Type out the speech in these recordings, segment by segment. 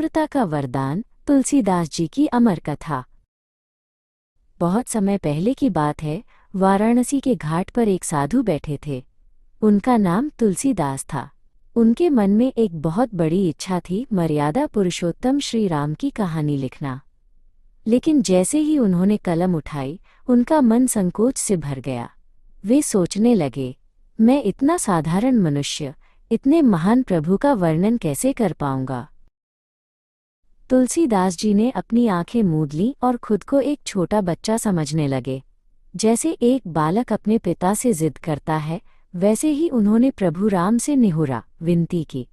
विनम्रता का वरदान, तुलसीदास जी की अमर कथा। बहुत समय पहले की बात है। वाराणसी के घाट पर एक साधु बैठे थे। उनका नाम तुलसीदास था। उनके मन में एक बहुत बड़ी इच्छा थी, मर्यादा पुरुषोत्तम श्री राम की कहानी लिखना। लेकिन जैसे ही उन्होंने कलम उठाई, उनका मन संकोच से भर गया। वे सोचने लगे, मैं इतना साधारण मनुष्य इतने महान प्रभु का वर्णन कैसे कर पाऊंगा। तुलसीदास जी ने अपनी आंखें मूंद लीं और खुद को एक छोटा बच्चा समझने लगे। जैसे एक बालक अपने पिता से जिद करता है, वैसे ही उन्होंने प्रभु राम से निहुरा, विनती की।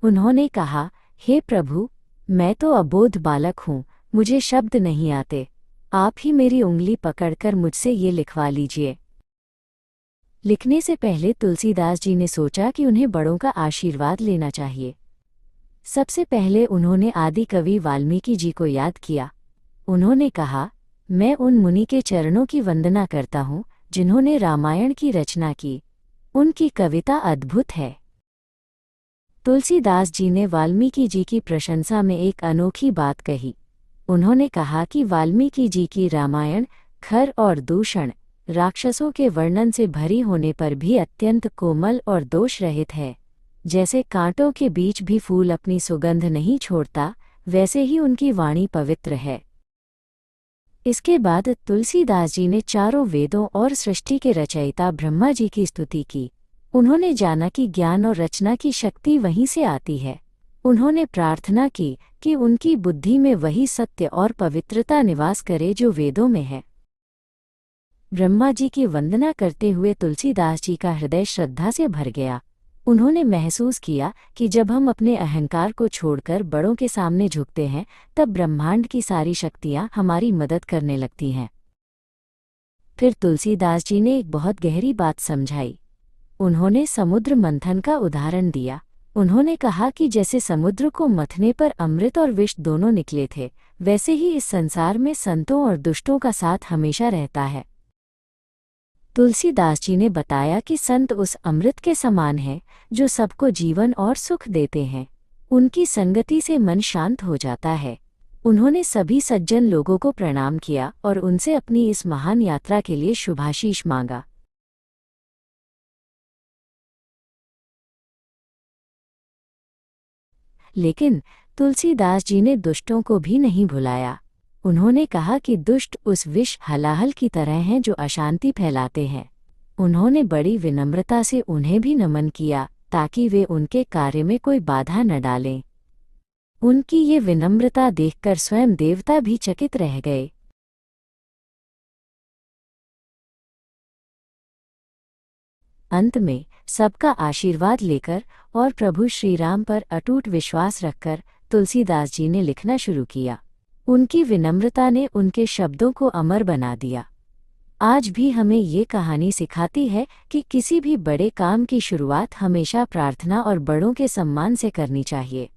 उन्होंने कहा, हे प्रभु, मैं तो अबोध बालक हूँ, मुझे शब्द नहीं आते। आप ही मेरी उंगली पकड़कर मुझसे ये लिखवा लीजिए। लिखने से पहले तुलसीदास जी ने सोचा कि उन्हें बड़ों का आशीर्वाद लेना चाहिए। सबसे पहले उन्होंने आदि कवि वाल्मीकि जी को याद किया। उन्होंने कहा, मैं उन मुनि के चरणों की वंदना करता हूँ जिन्होंने रामायण की रचना की। उनकी कविता अद्भुत है। तुलसीदास जी ने वाल्मीकि जी की प्रशंसा में एक अनोखी बात कही। उन्होंने कहा कि वाल्मीकि जी की रामायण खर और दूषण, राक्षसों के वर्णन से भरी होने पर भी अत्यंत कोमल और दोष रहित है। जैसे कांटों के बीच भी फूल अपनी सुगंध नहीं छोड़ता, वैसे ही उनकी वाणी पवित्र है। इसके बाद तुलसीदास जी ने चारों वेदों और सृष्टि के रचयिता ब्रह्मा जी की स्तुति की। उन्होंने जाना कि ज्ञान और रचना की शक्ति वहीं से आती है। उन्होंने प्रार्थना की कि उनकी बुद्धि में वही सत्य और पवित्रता निवास करे जो वेदों में है। ब्रह्मा जी की वंदना करते हुए तुलसीदास जी का हृदय श्रद्धा से भर गया। उन्होंने महसूस किया कि जब हम अपने अहंकार को छोड़कर बड़ों के सामने झुकते हैं, तब ब्रह्मांड की सारी शक्तियां हमारी मदद करने लगती हैं। फिर तुलसीदास जी ने एक बहुत गहरी बात समझाई। उन्होंने समुद्र मंथन का उदाहरण दिया। उन्होंने कहा कि जैसे समुद्र को मथने पर अमृत और विष दोनों निकले थे, वैसे ही इस संसार में संतों और दुष्टों का साथ हमेशा रहता है। तुलसीदास जी ने बताया कि संत उस अमृत के समान है जो सबको जीवन और सुख देते हैं। उनकी संगति से मन शांत हो जाता है। उन्होंने सभी सज्जन लोगों को प्रणाम किया और उनसे अपनी इस महान यात्रा के लिए शुभाशीष मांगा। लेकिन तुलसीदास जी ने दुष्टों को भी नहीं भुलाया। उन्होंने कहा कि दुष्ट उस विष हलाहल की तरह हैं जो अशांति फैलाते हैं। उन्होंने बड़ी विनम्रता से उन्हें भी नमन किया ताकि वे उनके कार्य में कोई बाधा न डालें। उनकी ये विनम्रता देखकर स्वयं देवता भी चकित रह गए। अंत में सबका आशीर्वाद लेकर और प्रभु श्री राम पर अटूट विश्वास रखकर तुलसीदास जी ने लिखना शुरू किया। उनकी विनम्रता ने उनके शब्दों को अमर बना दिया। आज भी हमें ये कहानी सिखाती है कि किसी भी बड़े काम की शुरुआत हमेशा प्रार्थना और बड़ों के सम्मान से करनी चाहिए।